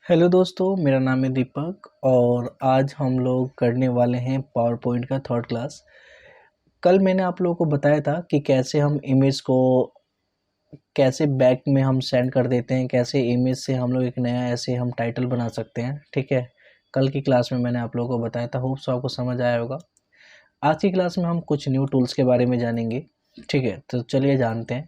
Hello दोस्तों, मेरा नाम है दीपक और आज हम लोग करने वाले हैं पावर पॉइंट का थर्ड क्लास। कल मैंने आप लोगों को बताया था कि कैसे हम इमेज को कैसे बैक में हम सेंड कर देते हैं, कैसे इमेज से हम लोग एक नया ऐसे हम टाइटल बना सकते हैं। ठीक है, कल की क्लास में मैंने आप लोगों को बताया था, होप सो आपको समझ आया होगा। आज की क्लास में हम कुछ न्यू टूल्स के बारे में जानेंगे। ठीक है, तो चलिए जानते हैं।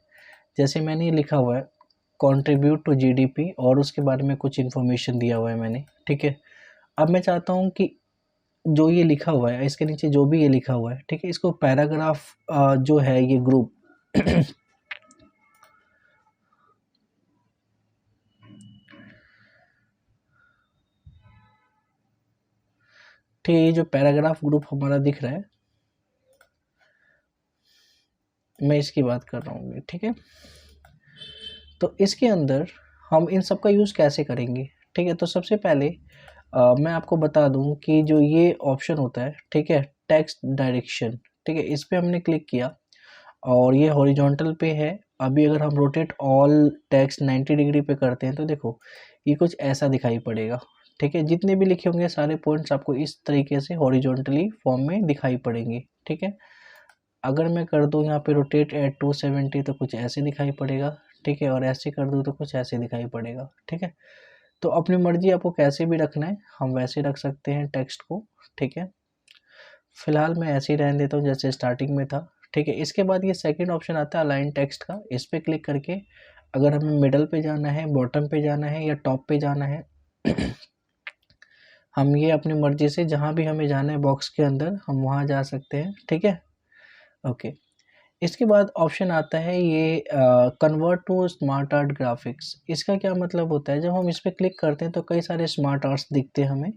जैसे मैंने ये लिखा हुआ है कंट्रीब्यूट टू जीडीपी और उसके बारे में कुछ इन्फॉर्मेशन दिया हुआ है मैंने। ठीक है, अब मैं चाहता हूँ कि जो ये लिखा हुआ है इसके नीचे जो भी ये लिखा हुआ है, ठीक है, इसको पैराग्राफ जो है ये ग्रुप ठीक है, ये जो पैराग्राफ ग्रुप हमारा दिख रहा है, मैं इसकी बात कर रहा हूँ। ठीक है, तो इसके अंदर हम इन सब का यूज़ कैसे करेंगे। ठीक है, तो सबसे पहले मैं आपको बता दूं कि जो ये ऑप्शन होता है, ठीक है, टेक्स्ट डायरेक्शन, ठीक है, इस पे हमने क्लिक किया और ये हॉरिजॉन्टल पे है। अभी अगर हम रोटेट ऑल टेक्स्ट 90 डिग्री पे करते हैं तो देखो ये कुछ ऐसा दिखाई पड़ेगा। ठीक है, जितने भी लिखे होंगे सारे पॉइंट्स आपको इस तरीके से हॉरिजॉन्टली फॉर्म में दिखाई पड़ेंगे। ठीक है, अगर मैं कर दूं यहाँ पे रोटेट एट 270 तो कुछ ऐसे दिखाई पड़ेगा। ठीक है, और ऐसे कर दूं तो कुछ ऐसे दिखाई पड़ेगा। ठीक है, तो अपनी मर्जी, आपको कैसे भी रखना है हम वैसे रख सकते हैं टेक्स्ट को। ठीक है, फिलहाल मैं ऐसे ही रहने देता हूँ जैसे स्टार्टिंग में था। ठीक है, इसके बाद ये सेकंड ऑप्शन आता है अलाइन टेक्स्ट का। इस पर क्लिक करके अगर हमें मिडल पे जाना है, बॉटम पे जाना है या टॉप पे जाना है हम ये अपनी मर्जी से जहाँ भी हमें जाना है बॉक्स के अंदर हम वहाँ जा सकते हैं। ठीक है, ओके। इसके बाद ऑप्शन आता है ये convert to smart art graphics. इसका क्या मतलब होता है, जब हम इस पर क्लिक करते हैं तो कई सारे स्मार्ट आर्ट्स दिखते हैं हमें।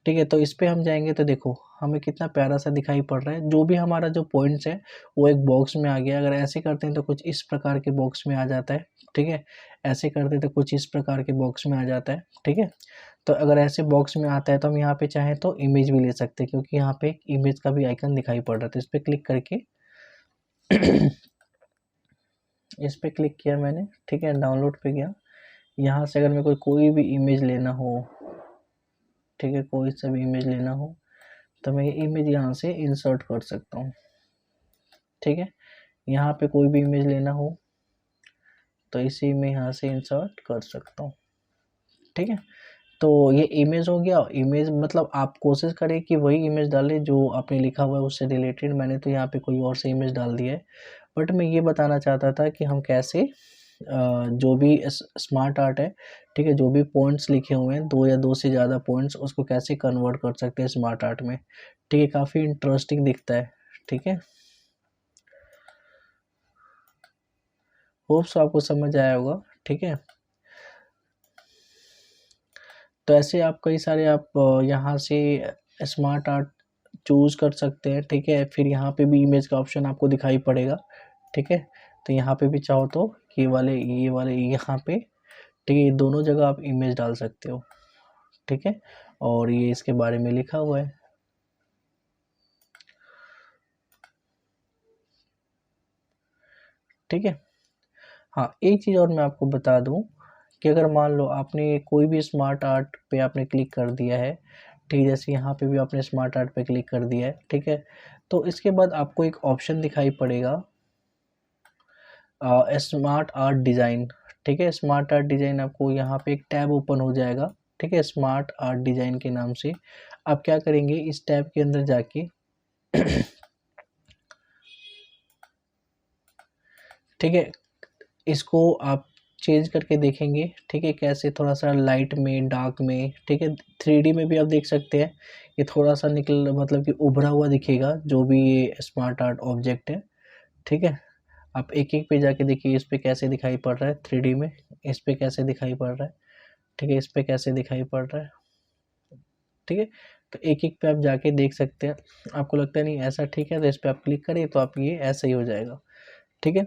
ठीक है, तो इस पे हम जाएंगे तो देखो हमें कितना प्यारा सा दिखाई पड़ रहा है। जो भी हमारा जो पॉइंट्स है वो एक बॉक्स में आ गया। अगर ऐसे करते हैं तो कुछ इस प्रकार के बॉक्स में आ जाता है। ठीक है, ऐसे करते हैं तो कुछ इस प्रकार के बॉक्स में आ जाता है। ठीक है, तो अगर ऐसे बॉक्स में आता है तो हम यहाँ पे चाहें तो इमेज भी ले सकते हैं, क्योंकि यहाँ पे एक इमेज का भी आइकन दिखाई पड़ रहा है। तो इस पर क्लिक करके इस पर क्लिक किया मैंने। ठीक है, डाउनलोड पे गया। यहाँ से अगर मेरे को कोई भी इमेज लेना हो, ठीक है, कोई सा भी इमेज लेना हो तो मैं ये इमेज यहाँ से इंसर्ट कर सकता हूँ। ठीक है, यहाँ पे कोई भी इमेज लेना हो तो इसी में यहाँ से इंसर्ट कर सकता हूँ। ठीक है, तो ये इमेज हो गया। इमेज मतलब आप कोशिश करें कि वही इमेज डालें जो आपने लिखा हुआ है उससे रिलेटेड। मैंने तो यहाँ पे कोई और से इमेज डाल दिया है, बट मैं ये बताना चाहता था कि हम कैसे जो भी स्मार्ट आर्ट है, ठीक है, जो भी पॉइंट्स लिखे हुए हैं, दो या दो से ज़्यादा पॉइंट्स, उसको कैसे कन्वर्ट कर सकते हैं स्मार्ट आर्ट में। ठीक है, काफ़ी इंटरेस्टिंग दिखता है। ठीक है, होप्स आपको समझ आया होगा। ठीक है, तो ऐसे आप कई सारे आप यहाँ से स्मार्ट आर्ट चूज कर सकते हैं। ठीक है, फिर यहाँ पे भी इमेज का ऑप्शन आपको दिखाई पड़ेगा। ठीक है, तो यहाँ पे भी चाहो तो ये वाले यहाँ पे, ठीक है, ये दोनों जगह आप इमेज डाल सकते हो। ठीक है, और ये इसके बारे में लिखा हुआ है। ठीक है, हाँ, एक चीज़ और मैं आपको बता दूं कि अगर मान लो आपने कोई भी स्मार्ट आर्ट पे आपने क्लिक कर दिया है, ठीक है, जैसे यहाँ पे भी आपने स्मार्ट आर्ट पे क्लिक कर दिया है। ठीक है, तो इसके बाद आपको एक ऑप्शन दिखाई पड़ेगा स्मार्ट आर्ट डिज़ाइन। ठीक है, स्मार्ट आर्ट डिज़ाइन आपको यहाँ पे एक टैब ओपन हो जाएगा। ठीक है, स्मार्ट आर्ट डिज़ाइन के नाम से आप क्या करेंगे, इस टैब के अंदर जाके ठीक है, इसको आप चेंज करके देखेंगे। ठीक है, कैसे थोड़ा सा लाइट में, डार्क में। ठीक है, 3D में भी आप देख सकते हैं, ये थोड़ा सा निकल मतलब कि उभरा हुआ दिखेगा जो भी ये स्मार्ट आर्ट ऑब्जेक्ट है। ठीक है, आप एक एक पे जाके देखिए इस पे कैसे दिखाई पड़ रहा है 3D में, इस पे कैसे दिखाई पड़ रहा है। ठीक है, इस पे कैसे दिखाई पड़ रहा है। ठीक है, तो एक एक पे आप जाके देख सकते हैं। आपको लगता है नहीं ऐसा ठीक है, तो इस पे आप क्लिक करिए तो आप ये ऐसा ही हो जाएगा। ठीक है,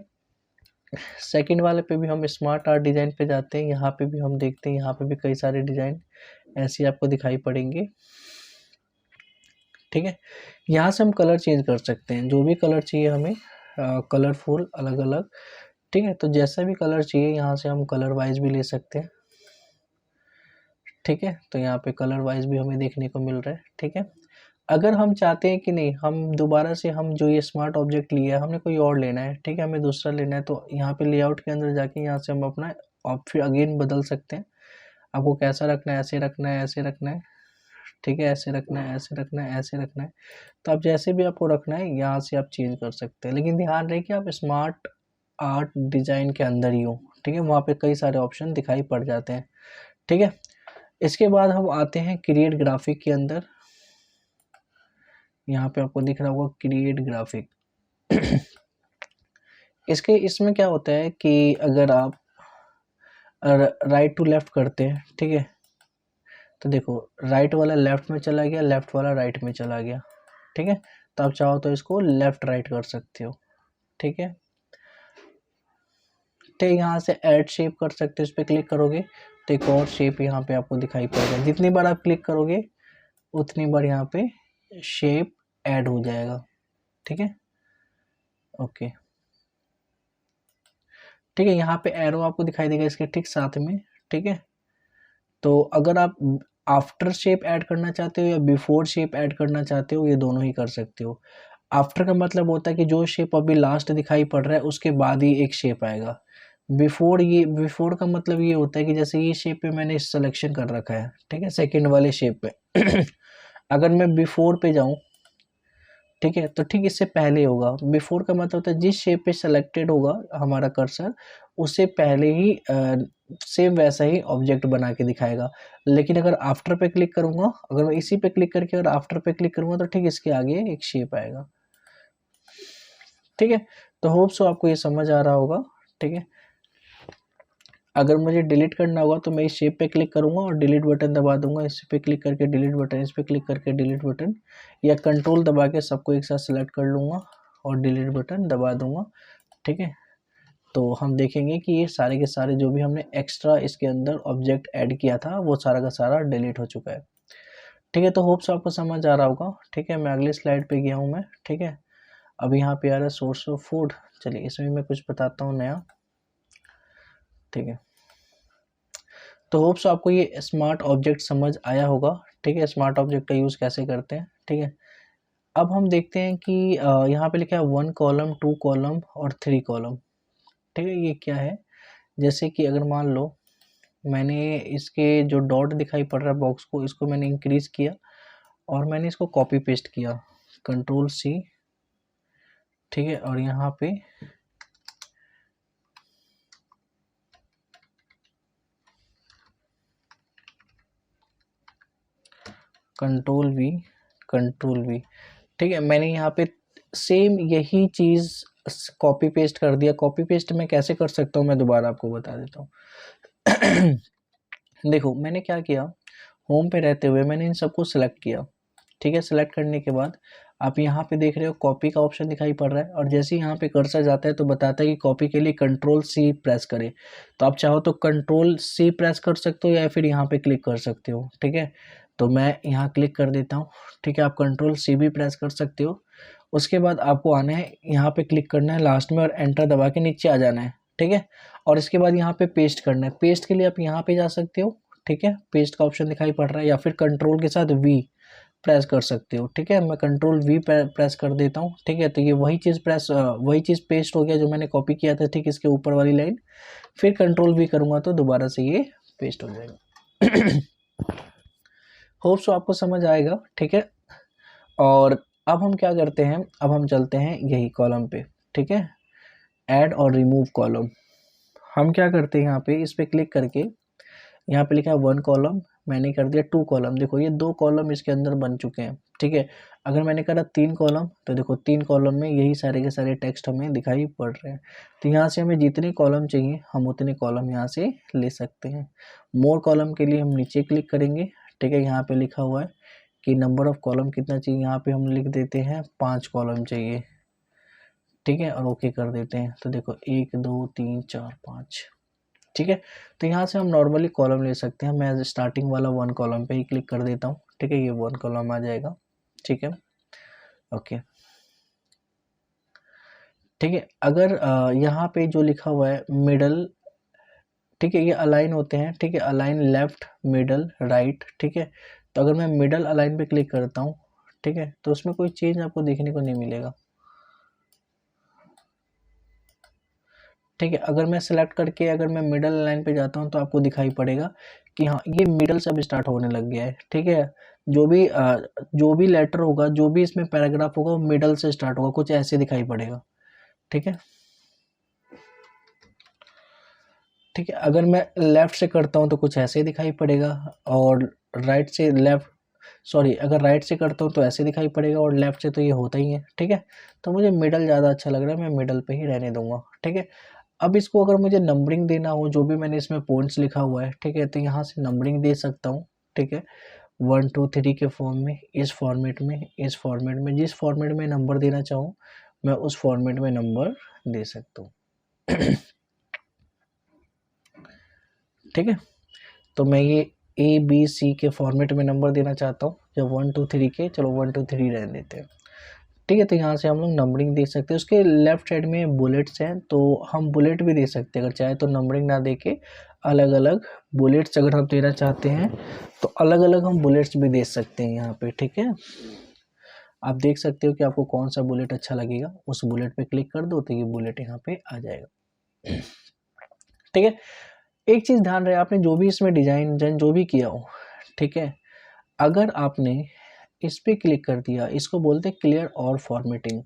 सेकंड वाले पे भी हम स्मार्ट आर्ट डिज़ाइन पे जाते हैं। यहाँ पे भी हम देखते हैं, यहाँ पे भी कई सारे डिज़ाइन ऐसे आपको दिखाई पड़ेंगे। ठीक है, यहाँ से हम कलर चेंज कर सकते हैं, जो भी कलर चाहिए हमें, कलरफुल अलग अलग। ठीक है, तो जैसा भी कलर चाहिए यहाँ से हम कलर वाइज भी ले सकते हैं। ठीक है, तो यहाँ पे कलर वाइज भी हमें देखने को मिल रहा है। ठीक है, अगर हम चाहते हैं कि नहीं हम दोबारा से हम जो ये स्मार्ट ऑब्जेक्ट लिया है हमने कोई और लेना है, ठीक है, हमें दूसरा लेना है, तो यहाँ पे लेआउट के अंदर जाके यहाँ से हम अपना और फिर अगेन बदल सकते हैं। आपको कैसा रखना है, ऐसे रखना है, ऐसे रखना है, ठीक है, ऐसे रखना है, ऐसे रखना है, ऐसे रखना है, तो आप जैसे भी आपको रखना है यहाँ से आप चेंज कर सकते हैं। लेकिन ध्यान रहे कि आप स्मार्ट आर्ट डिज़ाइन के अंदर ही हो। ठीक है, वहाँ पे कई सारे ऑप्शन दिखाई पड़ जाते हैं। ठीक है, इसके बाद हम आते हैं क्रिएट ग्राफिक के अंदर। यहाँ पे आपको दिख रहा होगा क्रिएट ग्राफिक। इसमें क्या होता है कि अगर आप राइट टू लेफ्ट करते हैं, ठीक है, तो देखो राइट वाला लेफ्ट में चला गया, लेफ्ट वाला राइट में चला गया। ठीक है, तो आप चाहो तो इसको लेफ्ट राइट कर सकते हो। ठीक है, ठीक, यहाँ से ऐड शेप कर सकते हो, इस पर क्लिक करोगे तो एक और शेप यहाँ पे आपको दिखाई पड़ेगा। जितनी बार आप क्लिक करोगे उतनी बार यहाँ पे शेप ऐड हो जाएगा। ठीक है, ओके, ठीक है, यहाँ पे एरो आपको दिखाई देगा इसके ठीक साथ में। ठीक है, तो अगर आप आफ्टर शेप ऐड करना चाहते हो या बिफोर शेप ऐड करना चाहते हो, ये दोनों ही कर सकते हो। आफ्टर का मतलब होता है कि जो शेप अभी लास्ट दिखाई पड़ रहा है उसके बाद ही एक शेप आएगा। बिफोर का मतलब ये होता है कि जैसे ये शेप पे मैंने सिलेक्शन कर रखा है, ठीक है, सेकंड वाले शेप पे अगर मैं बिफोर पे जाऊं, ठीक है, तो ठीक इससे पहले होगा। बिफोर का मतलब होता है जिस शेप पे सेलेक्टेड होगा हमारा कर्सर उससे पहले ही सेम वैसा ही ऑब्जेक्ट बना के दिखाएगा। लेकिन अगर आफ्टर पे क्लिक करूंगा, अगर मैं इसी पे क्लिक करके अगर आफ्टर पे क्लिक करूंगा तो ठीक इसके आगे एक शेप आएगा। ठीक है, तो होप सो आपको ये समझ आ रहा होगा। ठीक है, अगर मुझे डिलीट करना होगा तो मैं इस शेप पे क्लिक करूंगा और डिलीट बटन दबा दूंगा, इस पे क्लिक करके डिलीट बटन, इस पे क्लिक करके डिलीट बटन, या कंट्रोल दबा के सबको एक साथ सेलेक्ट कर लूँगा और डिलीट बटन दबा दूंगा। ठीक है, तो हम देखेंगे कि ये सारे के सारे जो भी हमने एक्स्ट्रा इसके अंदर ऑब्जेक्ट ऐड किया था वो सारा का सारा डिलीट हो चुका है। ठीक है, तो होप्स आपको समझ आ रहा होगा। ठीक है, मैं अगली स्लाइड पे गया हूँ मैं। ठीक है, अब यहाँ पे आ रहा है सोर्स ऑफ फूड। चलिए इसमें मैं कुछ बताता हूँ नया। ठीक है, तो होप्स आपको ये स्मार्ट ऑब्जेक्ट समझ आया होगा। ठीक है, स्मार्ट ऑब्जेक्ट का यूज़ कैसे करते हैं। ठीक है, अब हम देखते हैं कि यहाँ पे लिखा है 1 कॉलम, 2 कॉलम और 3 कॉलम। ठीक है, ये क्या है, जैसे कि अगर मान लो मैंने इसके जो डॉट दिखाई पड़ रहा है बॉक्स को, इसको मैंने इंक्रीज किया और मैंने इसको कॉपी पेस्ट किया, कंट्रोल सी। ठीक है, और यहाँ पे कंट्रोल वी, कंट्रोल वी। ठीक है, मैंने यहाँ पे सेम यही चीज़ कॉपी पेस्ट कर दिया। कॉपी पेस्ट मैं कैसे कर सकता हूँ मैं दोबारा आपको बता देता हूँ। देखो मैंने क्या किया, होम पे रहते हुए मैंने इन सबको सिलेक्ट किया। ठीक है, सिलेक्ट करने के बाद आप यहाँ पे देख रहे हो कॉपी का ऑप्शन दिखाई पड़ रहा है, और जैसे ही यहाँ पे कर्सर जाता है तो बताता है कि कॉपी के लिए कंट्रोल सी प्रेस करें। तो आप चाहो तो कंट्रोल सी प्रेस कर सकते हो या फिर यहाँ पे क्लिक कर सकते हो। ठीक है, तो मैं यहाँ क्लिक कर देता हूँ। ठीक है, आप कंट्रोल सी भी प्रेस कर सकते हो। उसके बाद आपको आना है यहाँ पे क्लिक करना है लास्ट में और एंटर दबा के नीचे आ जाना है। ठीक है, और इसके बाद यहाँ पे पेस्ट करना है। पेस्ट के लिए आप यहाँ पे जा सकते हो। ठीक है, पेस्ट का ऑप्शन दिखाई पड़ रहा है, या फिर कंट्रोल के साथ वी प्रेस कर सकते हो। ठीक है, मैं कंट्रोल वी प्रेस कर देता हूँ। ठीक है, तो ये वही चीज़ पेस्ट हो गया जो मैंने कॉपी किया था। ठीक, इसके ऊपर वाली लाइन, फिर कंट्रोल वी करूँगा तो दोबारा से ये पेस्ट हो जाएगा। होप सो आपको समझ आएगा। ठीक है, और अब हम क्या करते हैं, अब हम चलते हैं यही कॉलम पे। ठीक है, ऐड और रिमूव कॉलम। हम क्या करते हैं, यहाँ पे इस पे क्लिक करके यहाँ पे लिखा है 1 कॉलम, मैंने कर दिया 2 कॉलम। देखो ये 2 कॉलम इसके अंदर बन चुके हैं। ठीक है, अगर मैंने करा 3 कॉलम तो देखो 3 कॉलम में यही सारे के सारे टेक्स्ट हमें दिखाई पड़ रहे हैं। तो यहाँ से हमें जितने कॉलम चाहिए हम उतने कॉलम यहाँ से ले सकते हैं। मोर कॉलम के लिए हम नीचे क्लिक करेंगे। ठीक है, यहाँ पे लिखा हुआ है कि नंबर ऑफ कॉलम कितना चाहिए, यहाँ पे हम लिख देते हैं 5 कॉलम चाहिए। ठीक है, और ओके कर देते हैं। तो देखो 1 2 3 4 5। ठीक है, तो यहाँ से हम नॉर्मली कॉलम ले सकते हैं। मैं स्टार्टिंग वाला 1 कॉलम पे ही क्लिक कर देता हूँ। ठीक है, ये 1 कॉलम आ जाएगा। ठीक है, ओके। ठीक है, अगर यहाँ पे जो लिखा हुआ है मिडल ठीक है, ये अलाइन होते हैं, ठीक है, अलाइन लेफ्ट मिडल राइट, ठीक है। तो अगर मैं मिडल अलाइन पे क्लिक करता हूँ, ठीक है, तो उसमें कोई चेंज आपको देखने को नहीं मिलेगा, ठीक है। अगर मैं सेलेक्ट करके अगर मैं मिडल लाइन पे जाता हूँ तो आपको दिखाई पड़ेगा कि हाँ ये मिडल से अब स्टार्ट होने लग गया है, ठीक है। जो भी लेटर होगा, जो भी इसमें पैराग्राफ होगा वो मिडल से स्टार्ट होगा, कुछ ऐसे दिखाई पड़ेगा, ठीक है, ठीक है। अगर मैं लेफ्ट से करता हूँ तो कुछ ऐसे दिखाई पड़ेगा, और राइट से लेफ्ट, सॉरी, अगर राइट से करता हूँ तो ऐसे दिखाई पड़ेगा, और लेफ्ट से तो ये होता ही है, ठीक है। तो मुझे मिडल ज़्यादा अच्छा लग रहा है, मैं मिडल पे ही रहने दूंगा, ठीक है। अब इसको अगर मुझे नंबरिंग देना हो, जो भी मैंने इसमें पॉइंट्स लिखा हुआ है, ठीक है, तो यहाँ से नंबरिंग दे सकता हूँ, ठीक है, 1 2 3 के फॉर्म में, इस फॉर्मेट में, इस फॉर्मेट में, जिस फॉर्मेट में नंबर देना चाहूँ मैं उस फॉर्मेट में नंबर दे सकता हूँ, ठीक है। तो मैं ये ABC के फॉर्मेट में नंबर देना चाहता हूँ, जब 1 2 3 के, चलो 1 2 3 रहने देते हैं, ठीक है। तो यहाँ से हम लोग नंबरिंग दे सकते हैं। उसके लेफ्ट साइड में बुलेट्स हैं, तो हम बुलेट भी दे सकते हैं, अगर चाहे तो नंबरिंग ना दे के अलग अलग बुलेट्स अगर हम देना चाहते हैं तो अलग अलग हम बुलेट्स भी दे सकते हैं यहाँ पे, ठीक है। आप देख सकते हो कि आपको कौन सा बुलेट अच्छा लगेगा, उस बुलेट पे क्लिक कर दो तो ये बुलेट यहाँ पे आ जाएगा, ठीक है। एक चीज़ ध्यान रहे, आपने जो भी इसमें डिजाइन जो भी किया हो, ठीक है, अगर आपने इस पे क्लिक कर दिया, इसको बोलते हैं क्लियर और फॉर्मेटिंग,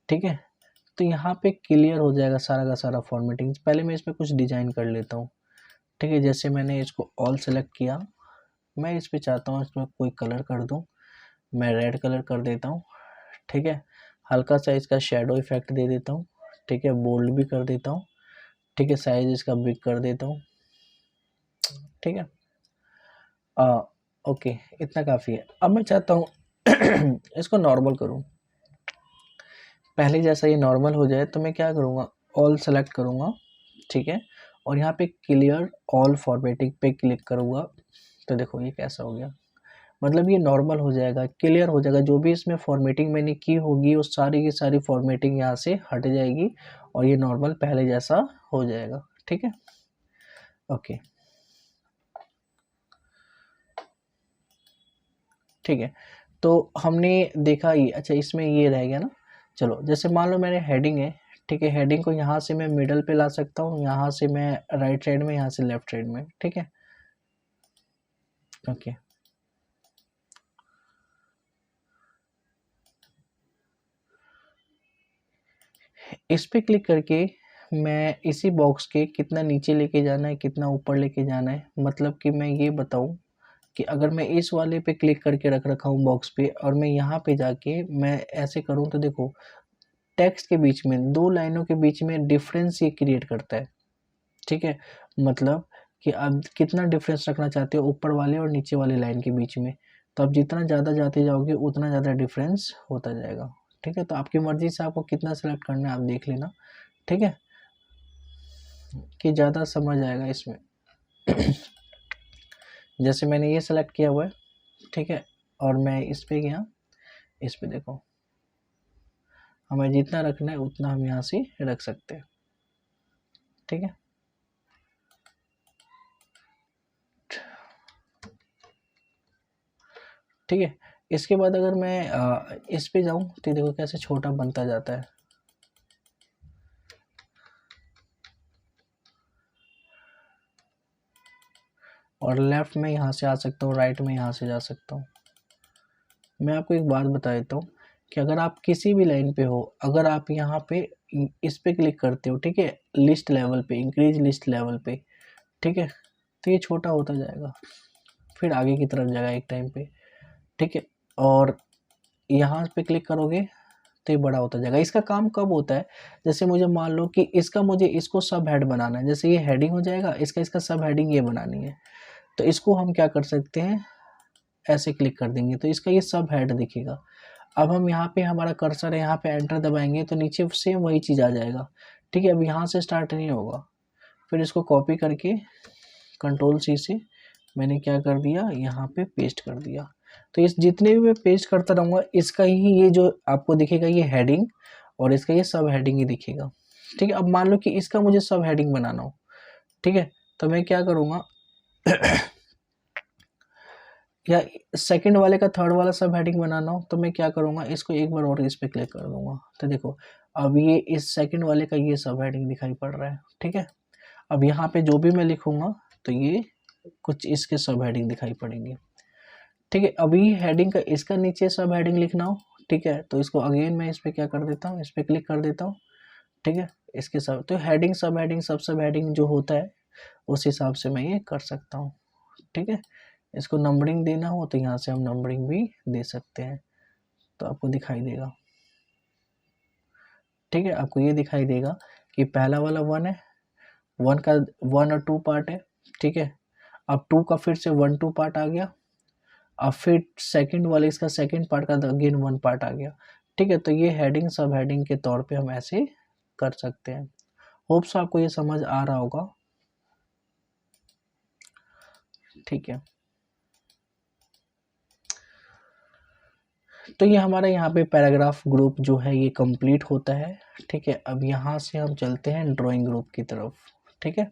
ठीक है। तो यहाँ पे क्लियर हो जाएगा सारा का सारा फॉर्मेटिंग। पहले मैं इसमें कुछ डिजाइन कर लेता हूँ, ठीक है। जैसे मैंने इसको ऑल सेलेक्ट किया, मैं इस पे चाहता हूँ इसमें कोई कलर कर दूँ, मैं रेड कलर कर देता हूँ, ठीक है। हल्का सा इसका शेडो इफेक्ट दे देता हूँ, ठीक है, बोल्ड भी कर देता हूँ, ठीक है, साइज इसका बिग कर देता हूँ, ठीक है। ओके, इतना काफ़ी है। अब मैं चाहता हूँ इसको नॉर्मल करूँ, पहले जैसा ये नॉर्मल हो जाए, तो मैं क्या करूँगा, ऑल सेलेक्ट करूँगा, ठीक है, और यहाँ पे क्लियर ऑल फॉर्मेटिंग पे क्लिक करूँगा, तो देखो ये कैसा हो गया, मतलब ये नॉर्मल हो जाएगा, क्लियर हो जाएगा, जो भी इसमें फॉर्मेटिंग मैंने की होगी वो सारी की सारी फॉर्मेटिंग यहाँ से हट जाएगी और ये नॉर्मल पहले जैसा हो जाएगा, ठीक है। ओके, ठीक है। तो हमने देखा ये, अच्छा इसमें ये रह गया ना। चलो, जैसे मान लो मेरे हेडिंग है, ठीक है, हेडिंग को यहाँ से मैं मिडल पे ला सकता हूँ, यहाँ से मैं राइट साइड में, यहाँ से लेफ्ट साइड में, ठीक है। ओके, इस पे क्लिक करके मैं इसी बॉक्स के कितना नीचे लेके जाना है, कितना ऊपर लेके जाना है, मतलब कि मैं ये बताऊँ कि अगर मैं इस वाले पे क्लिक करके रख रखा हूँ बॉक्स पे, और मैं यहाँ पे जाके मैं ऐसे करूँ, तो देखो टेक्स्ट के बीच में, दो लाइनों के बीच में डिफरेंस ये क्रिएट करता है, ठीक है। मतलब कि आप कितना डिफरेंस रखना चाहते हो ऊपर वाले और नीचे वाले लाइन के बीच में, तो आप जितना ज़्यादा जाते जाओगे उतना ज़्यादा डिफरेंस होता जाएगा, ठीक है। तो आपकी मर्ज़ी से आपको कितना सेलेक्ट करना है आप देख लेना, ठीक है, कि ज़्यादा समझ आएगा इसमें। जैसे मैंने ये सेलेक्ट किया हुआ है, ठीक है, और मैं इस पे गया, इस पे देखो, हमें जितना रखना है उतना हम यहाँ से रख सकते हैं, ठीक है। ठीक है, इसके बाद अगर मैं इस पे जाऊं तो देखो कैसे छोटा बनता जाता है, और लेफ्ट में यहाँ से आ सकता हूँ, राइट में यहाँ से जा सकता हूँ। मैं आपको एक बात बता देता हूँ कि अगर आप किसी भी लाइन पे हो, अगर आप यहाँ पे इस पे क्लिक करते हो, ठीक है, लिस्ट लेवल पे, इंक्रीज लिस्ट लेवल पे, ठीक है, तो ये छोटा होता जाएगा, फिर आगे की तरफ जाएगा एक टाइम पे, ठीक है। और यहाँ पे क्लिक करोगे तो ये बड़ा होता जाएगा। इसका काम कब होता है, जैसे मुझे मान लो कि मुझे इसको सब हेड बनाना है, जैसे ये हेडिंग हो जाएगा, इसका सब हेडिंग ये बनानी है, तो इसको हम क्या कर सकते हैं, ऐसे क्लिक कर देंगे तो इसका ये सब हेड दिखेगा। अब हम यहाँ पे, हमारा कर्सर है, यहाँ पे एंटर दबाएंगे तो नीचे सेम वही चीज़ आ जाएगा, ठीक है। अब यहाँ से स्टार्ट नहीं होगा, फिर इसको कॉपी करके Ctrl+C से मैंने क्या कर दिया, यहाँ पे पेस्ट कर दिया। तो इस जितने भी मैं पेस्ट करता रहूँगा, इसका ही ये जो आपको दिखेगा ये हेडिंग, और इसका ये सब हेडिंग ही दिखेगा, ठीक है। अब मान लो कि इसका मुझे सब हेडिंग बनाना हो, ठीक है, तो मैं क्या करूँगा या सेकंड वाले का थर्ड वाला सब हेडिंग बनाना हो तो मैं क्या करूँगा, इसको एक बार और इस पे क्लिक कर दूँगा। तो देखो अब ये इस सेकंड वाले का ये सब हेडिंग दिखाई पड़ रहा है, ठीक है। अब यहाँ पे जो भी मैं लिखूँगा तो ये कुछ इसके सब हेडिंग दिखाई पड़ेंगे, ठीक है। अभी हेडिंग का इसका नीचे सब हेडिंग लिखना हो, ठीक है, तो इसको अगेन मैं इस पे क्या कर देता हूँ, इस पे क्लिक कर देता हूँ, ठीक है। इसके सब तो हेडिंग सब हेडिंग जो होता है उस हिसाब से मैं ये कर सकता हूँ, ठीक है। इसको नंबरिंग देना हो तो यहाँ से हम नंबरिंग भी दे सकते हैं, तो आपको दिखाई देगा, ठीक है। आपको ये दिखाई देगा कि पहला वाला 1 है, 1 का 1 और 2 पार्ट है, ठीक है। अब 2 का फिर से 1-2 पार्ट आ गया, अब फिर सेकंड वाले इसका सेकंड पार्ट का अगेन 1 पार्ट आ गया, ठीक है। तो ये हेडिंग सब हेडिंग के तौर पे हम ऐसे कर सकते हैं। होप्स आपको ये समझ आ रहा होगा, ठीक है। तो ये हमारा यहाँ पे पैराग्राफ ग्रुप जो है ये कंप्लीट होता है, ठीक है। अब यहाँ से हम चलते हैं ड्राइंग ग्रुप की तरफ, ठीक है।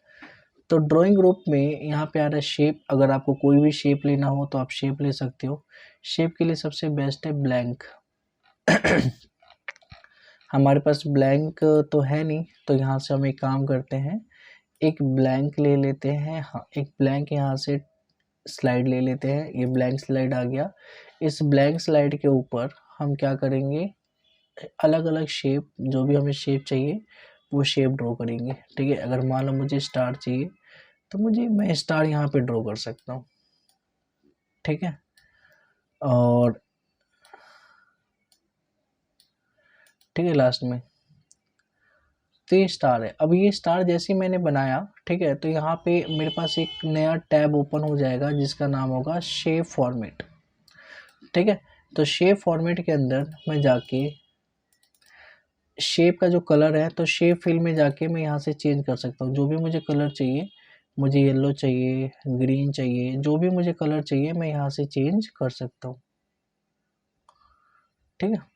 तो ड्राइंग ग्रुप में यहाँ पे आ रहा है शेप। अगर आपको कोई भी शेप लेना हो तो आप शेप ले सकते हो। शेप के लिए सबसे बेस्ट है ब्लैंक। हमारे पास ब्लैंक तो है नहीं, तो यहाँ से हम एक काम करते हैं, एक ब्लैंक ले लेते हैं। हाँ, एक ब्लैंक यहाँ से स्लाइड ले लेते हैं। ये ब्लैंक स्लाइड आ गया। इस ब्लैंक स्लाइड के ऊपर हम क्या करेंगे, अलग अलग शेप, जो भी हमें शेप चाहिए वो शेप ड्रॉ करेंगे, ठीक है। अगर मान लो मुझे स्टार चाहिए तो मैं स्टार यहाँ पे ड्रॉ कर सकता हूँ, ठीक है। और ठीक है, लास्ट में तो ये स्टार है। अब ये स्टार जैसे ही मैंने बनाया, ठीक है, तो यहाँ पे मेरे पास एक नया टैब ओपन हो जाएगा जिसका नाम होगा शेप फॉर्मेट, ठीक है। तो शेप फॉर्मेट के अंदर मैं जाके शेप का जो कलर है, तो शेप फिल में जाके मैं यहाँ से चेंज कर सकता हूँ। जो भी मुझे कलर चाहिए, मुझे येलो चाहिए, ग्रीन चाहिए, जो भी मुझे कलर चाहिए मैं यहाँ से चेंज कर सकता हूँ, ठीक है।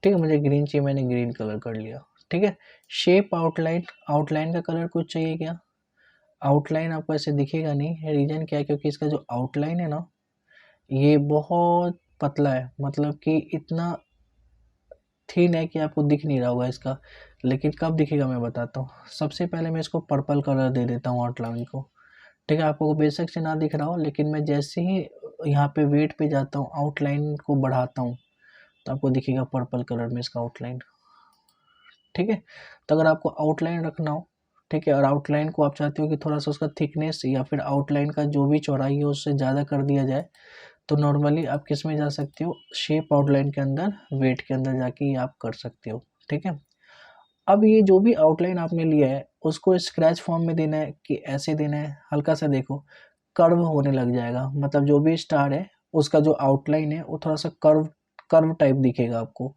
ठीक है, मुझे ग्रीन चाहिए, मैंने ग्रीन कलर कर लिया, ठीक है। शेप आउटलाइन, आउटलाइन का कलर कुछ चाहिए क्या? आउटलाइन आपको ऐसे दिखेगा नहीं, रीजन क्या है, क्योंकि इसका जो आउटलाइन है ना ये बहुत पतला है, मतलब कि इतना थिन है कि आपको दिख नहीं रहा होगा इसका। लेकिन कब दिखेगा मैं बताता हूँ। सबसे पहले मैं इसको पर्पल कलर दे देता हूँ आउटलाइन को, ठीक है। आपको बेशक से ना दिख रहा हो, लेकिन मैं जैसे ही यहाँ पे वेट पे जाता हूँ, आउटलाइन को बढ़ाता हूँ, तो आपको दिखेगा पर्पल कलर में इसका आउटलाइन, ठीक है। तो अगर आपको आउटलाइन रखना हो, ठीक है, और आउटलाइन को आप चाहते हो कि थोड़ा सा उसका थिकनेस या फिर आउटलाइन का जो भी चौड़ाई है उससे ज़्यादा कर दिया जाए, तो नॉर्मली आप किस में जा सकते हो, शेप आउटलाइन के अंदर, वेट के अंदर जाके ये आप कर सकते हो, ठीक है। अब ये जो भी आउटलाइन आपने लिया है उसको स्क्रैच फॉर्म में देना है कि ऐसे देना है, हल्का सा देखो कर्व होने लग जाएगा, मतलब जो भी स्टार है उसका जो आउटलाइन है वो थोड़ा सा कर्व कर्व टाइप दिखेगा आपको,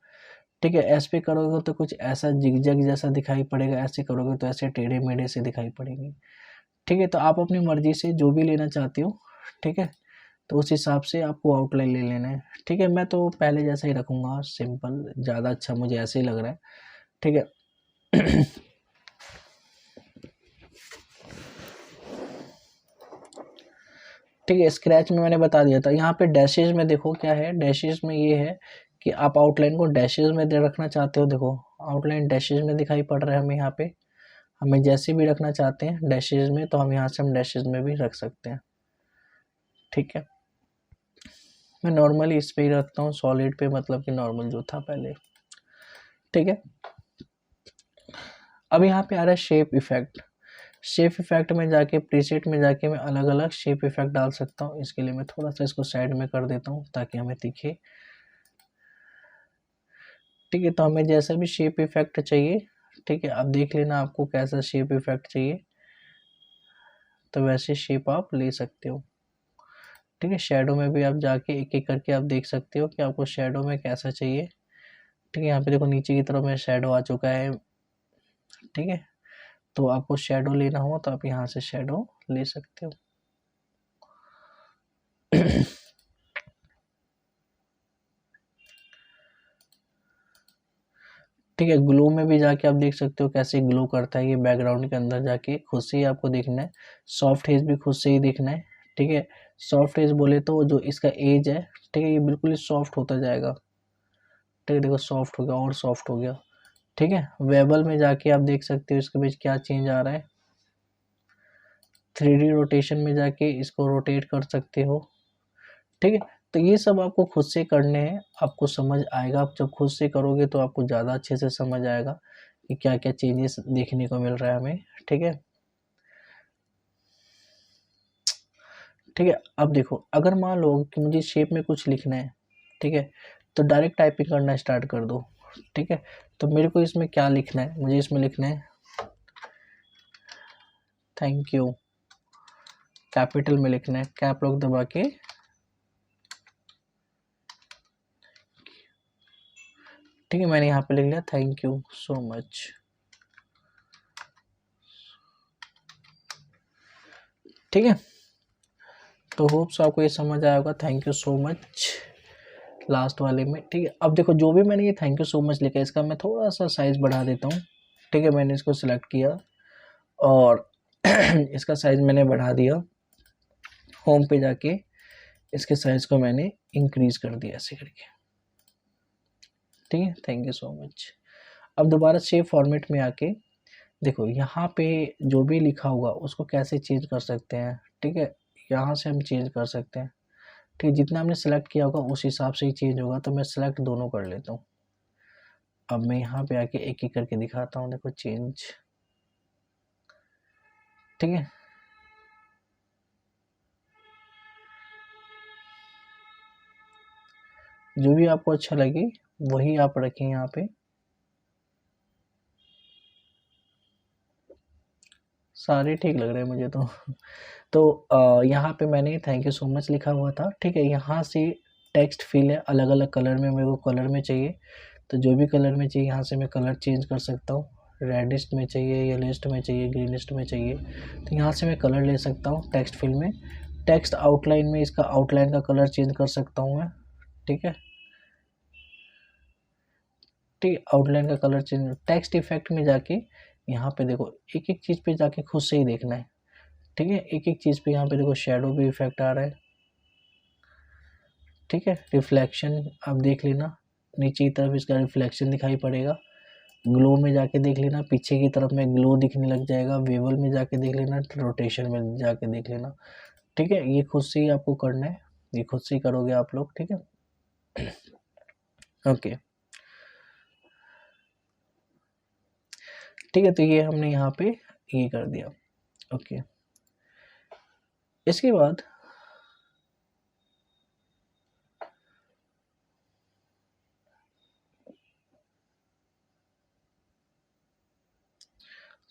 ठीक है। ऐसे पे करोगे तो कुछ ऐसा जिगजैग जैसा दिखाई पड़ेगा, ऐसे करोगे तो ऐसे टेढ़े मेढ़े से दिखाई पड़ेंगे, ठीक है। तो आप अपनी मर्जी से जो भी लेना चाहते हो, ठीक है, तो उस हिसाब से आपको आउटलाइन ले लेना है, ठीक है। मैं तो पहले जैसा ही रखूँगा, सिंपल, ज़्यादा अच्छा मुझे ऐसे ही लग रहा है, ठीक है। ठीक है, स्क्रैच में मैंने बता दिया था। यहाँ पे डैशेज में देखो क्या है, डैशेज में ये है कि आप आउटलाइन को डैशेज में दे रखना चाहते हो। देखो आउटलाइन डैशेज में दिखाई पड़ रहा है हमें यहाँ पे। हमें जैसे भी रखना चाहते हैं डैशेज में, तो हम यहाँ से हम डैशेज में भी रख सकते हैं, ठीक है। मैं नॉर्मली इस पे ही रखता हूँ, सॉलिड पे, मतलब कि नॉर्मल जो था पहले, ठीक है। अब यहाँ पे आ रहा है शेप इफेक्ट। शेप इफेक्ट में जाके प्रीसेट में जाके मैं अलग अलग शेप इफेक्ट डाल सकता हूँ। इसके लिए मैं थोड़ा सा इसको साइड में कर देता हूँ ताकि हमें दिखे, ठीक है। तो हमें जैसा भी शेप इफेक्ट चाहिए, ठीक है, आप देख लेना आपको कैसा शेप इफेक्ट चाहिए, तो वैसे शेप आप ले सकते हो, ठीक है। शेडो में भी आप जाके एक एक करके आप देख सकते हो कि आपको शेडो में कैसा चाहिए, ठीक है। यहाँ पे देखो नीचे की तरफ में शेडो आ चुका है, ठीक है। तो आपको शेडो लेना हो तो आप यहाँ से शेडो ले सकते हो। ठीक है। ग्लो में भी जाके आप देख सकते हो कैसे ग्लो करता है ये बैकग्राउंड के अंदर जाके, खुद से ही आपको देखना है। सॉफ्ट एज भी खुद से ही देखना है, ठीक है। सॉफ्ट एज बोले तो जो इसका एज है, ठीक है, ये बिल्कुल ही सॉफ्ट होता जाएगा, ठीक है। देखो सॉफ्ट हो गया और सॉफ्ट हो गया, ठीक है। वेबल में जाके आप देख सकते हो इसके बीच क्या चेंज आ रहा है। 3D रोटेशन में जाके इसको रोटेट कर सकते हो, ठीक है। तो ये सब आपको खुद से करने हैं, आपको समझ आएगा। आप जब खुद से करोगे तो आपको ज़्यादा अच्छे से समझ आएगा कि क्या क्या चेंजेस देखने को मिल रहा है हमें, ठीक है। ठीक है, अब देखो अगर मान लो कि मुझे शेप में कुछ लिखना है, ठीक है, तो डायरेक्ट टाइपिंग करना स्टार्ट कर दो, ठीक है। तो मेरे को इसमें क्या लिखना है, मुझे इसमें लिखना है थैंक यू, कैपिटल में लिखना है, कैप लॉक दबा के, ठीक है। मैंने यहाँ पे लिख लिया थैंक यू सो मच, ठीक है। तो होप्स आपको ये समझ आया होगा, thank you so much last वाले में, ठीक है। अब देखो जो भी मैंने ये थैंक यू सो मच लिखा है इसका मैं थोड़ा सा साइज बढ़ा देता हूँ, ठीक है। मैंने इसको सिलेक्ट किया और इसका साइज मैंने बढ़ा दिया, होम पे जाके इसके साइज को मैंने इंक्रीज कर दिया ऐसे करके, ठीक है। Thank you so much. अब दोबारा सेव फॉर्मेट में आके देखो यहाँ पे जो भी लिखा होगा उसको कैसे चेंज कर सकते हैं, ठीक है। यहाँ से हम चेंज कर सकते हैं, ठीक है। जितना हमने सेलेक्ट किया होगा उस हिसाब से ही चेंज होगा, तो मैं सेलेक्ट दोनों कर लेता हूँ। अब मैं यहाँ पे आके एक एक करके दिखाता हूँ, देखो चेंज, ठीक है। जो भी आपको अच्छा लगे वही आप रखें यहाँ पे, सारे ठीक लग रहे हैं मुझे तो। तो यहाँ पे मैंने थैंक यू सो मच लिखा हुआ था, ठीक है। यहाँ से टेक्स्ट फिल है, अलग अलग कलर में मेरे को कलर में चाहिए, तो जो भी कलर में चाहिए यहाँ से मैं कलर चेंज कर सकता हूँ। रेडिस्ट में चाहिए, येलोइस्ट में चाहिए, ग्रीनिस्ट में चाहिए, तो यहाँ से मैं कलर ले सकता हूँ टेक्स्ट फिल में। टेक्स्ट आउटलाइन में इसका आउटलाइन का कलर चेंज कर सकता हूँ मैं, ठीक है। ठीक, आउटलाइन का कलर चेंज, टेक्स्ट इफेक्ट में जाके यहाँ पे देखो एक एक चीज़ पे जाके खुद से ही देखना है, ठीक है। एक एक चीज़ पे यहाँ पे देखो शेडो भी इफेक्ट आ रहा है, ठीक है। रिफ्लेक्शन आप देख लेना, नीचे की तरफ इसका रिफ्लेक्शन दिखाई पड़ेगा। ग्लो में जाके देख लेना, पीछे की तरफ में ग्लो दिखने लग जाएगा। वेवल में जाके देख लेना, रोटेशन में जाके देख लेना, ठीक है। ये खुद से ही आपको करना है, ये खुद से ही करोगे आप लोग, ठीक है। ओके, ठीक है। तो ये हमने यहाँ पे ये कर दिया, ओके। इसके बाद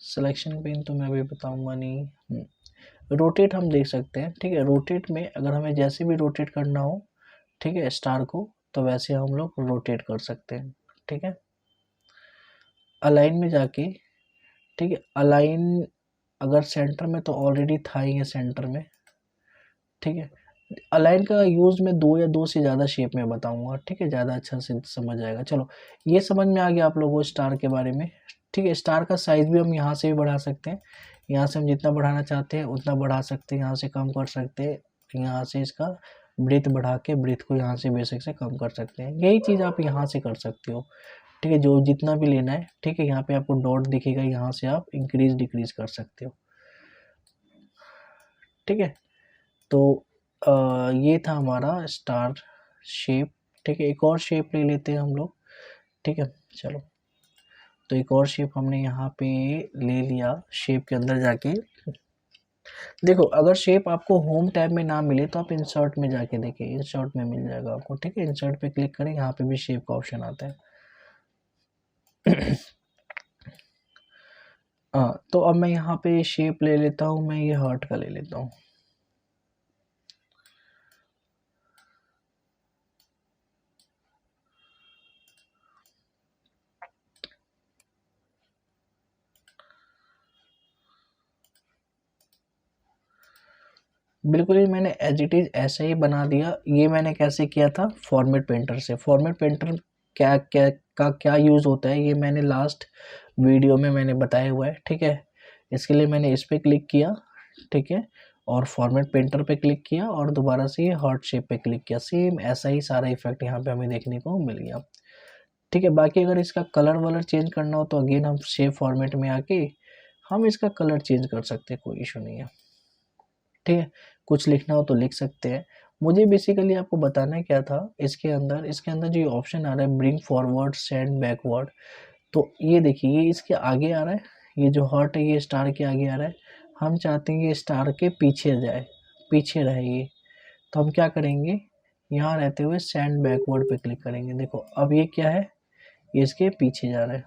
सिलेक्शन पेन तो मैं अभी बताऊंगा नहीं। रोटेट हम देख सकते हैं, ठीक है। रोटेट में अगर हमें जैसे भी रोटेट करना हो, ठीक है, स्टार को, तो वैसे हम लोग रोटेट कर सकते हैं, ठीक है। अलाइन में जाके, ठीक है, अलाइन अगर सेंटर में तो ऑलरेडी था ही है सेंटर में, ठीक है। अलाइन का यूज़ मैं दो से ज़्यादा शेप में बताऊंगा, ठीक है, ज़्यादा अच्छा से समझ आएगा। चलो ये समझ में आ गया आप लोगों को स्टार के बारे में, ठीक है। स्टार का साइज़ भी हम यहाँ से भी बढ़ा सकते हैं, यहाँ से हम जितना बढ़ाना चाहते हैं उतना बढ़ा सकते हैं, यहाँ से कम कर सकते हैं, यहाँ से इसका ब्रीथ बढ़ा के ब्रीथ को यहाँ से बेसिक से कम कर सकते हैं। यही चीज़ आप यहाँ से कर सकते हो, ठीक है। जो जितना भी लेना है, ठीक है, यहाँ पे आपको डॉट दिखेगा, यहाँ से आप इंक्रीज डिक्रीज कर सकते हो, ठीक है। तो ये था हमारा स्टार शेप, ठीक है। एक और शेप ले लेते हैं हम लोग, ठीक है। चलो, तो एक और शेप हमने यहाँ पे ले लिया, शेप के अंदर जाके देखो अगर शेप आपको होम टैब में ना मिले तो आप इंसर्ट में जाके देखिए, इंसर्ट में मिल जाएगा आपको, ठीक है। इंसर्ट पे क्लिक करें, यहाँ पे भी शेप का ऑप्शन आता है। हाँ, तो अब मैं यहाँ पे शेप ले लेता हूँ, मैं ये हार्ट का ले लेता हूँ, बिल्कुल ही मैंने एज इट इज़ ऐसे ही बना दिया। ये मैंने कैसे किया था, फॉर्मेट पेंटर से। फॉर्मेट पेंटर क्या क्या का क्या यूज़ होता है ये मैंने लास्ट वीडियो में मैंने बताया हुआ है, ठीक है। इसके लिए मैंने इस पे क्लिक किया, ठीक है, और फॉर्मेट पेंटर पे क्लिक किया और दोबारा से ये हार्ट शेप पे क्लिक किया। सेम ऐसा ही सारा इफेक्ट यहाँ पे हमें देखने को मिल गया, ठीक है। बाकी अगर इसका कलर वलर चेंज करना हो तो अगेन हम शेप फॉर्मेट में आके हम इसका कलर चेंज कर सकते हैं, कोई इशू नहीं है, ठीक है। कुछ लिखना हो तो लिख सकते हैं। मुझे बेसिकली आपको बताना क्या था, इसके अंदर जो ऑप्शन आ रहा है ब्रिंग फॉरवर्ड सेंड बैकवर्ड, तो ये देखिए ये इसके आगे आ रहा है, ये जो हार्ट है ये स्टार के आगे आ रहा है। हम चाहते हैं ये स्टार के पीछे जाए, पीछे रहे ये, तो हम क्या करेंगे, यहाँ रहते हुए सेंड बैकवर्ड पे क्लिक करेंगे। देखो अब ये क्या है, ये इसके पीछे जा रहा है,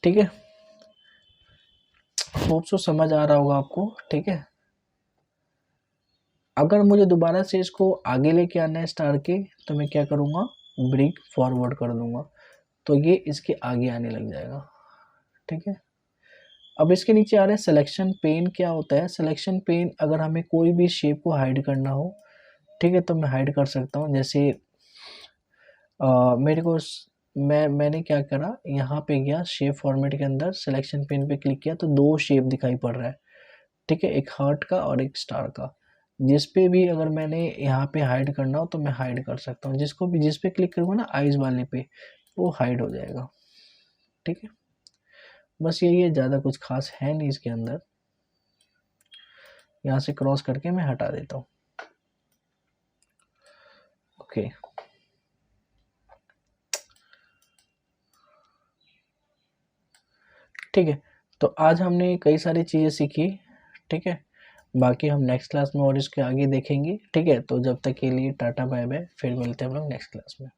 ठीक है। होप सो समझ आ रहा होगा आपको, ठीक है। अगर मुझे दोबारा से इसको आगे लेके आना है स्टार के, तो मैं क्या करूँगा, ब्रिंग फॉरवर्ड कर दूंगा, तो ये इसके आगे आने लग जाएगा, ठीक है। अब इसके नीचे आ रहा है सिलेक्शन पेन। क्या होता है सिलेक्शन पेन, अगर हमें कोई भी शेप को हाइड करना हो, ठीक है, तो मैं हाइड कर सकता हूँ। जैसे मेरे को मैंने क्या करा, यहाँ पे गया शेप फॉर्मेट के अंदर, सिलेक्शन पेन पे क्लिक किया तो दो शेप दिखाई पड़ रहा है, ठीक है, एक हार्ट का और एक स्टार का। जिस पे भी अगर मैंने यहाँ पे हाइड करना हो तो मैं हाइड कर सकता हूँ, जिसको भी जिस पे क्लिक करूँगा ना आइज वाले पे, वो हाइड हो जाएगा, ठीक है। बस यही है, ज़्यादा कुछ खास है नहीं इसके अंदर। यहाँ से क्रॉस करके मैं हटा देता हूँ, ओके। ठीक है, तो आज हमने कई सारी चीज़ें सीखी, ठीक है। बाकी हम नेक्स्ट क्लास में और इसके आगे देखेंगे, ठीक है। तो जब तक के लिए टाटा बाय बाय, फिर मिलते हैं हम लोग नेक्स्ट क्लास में।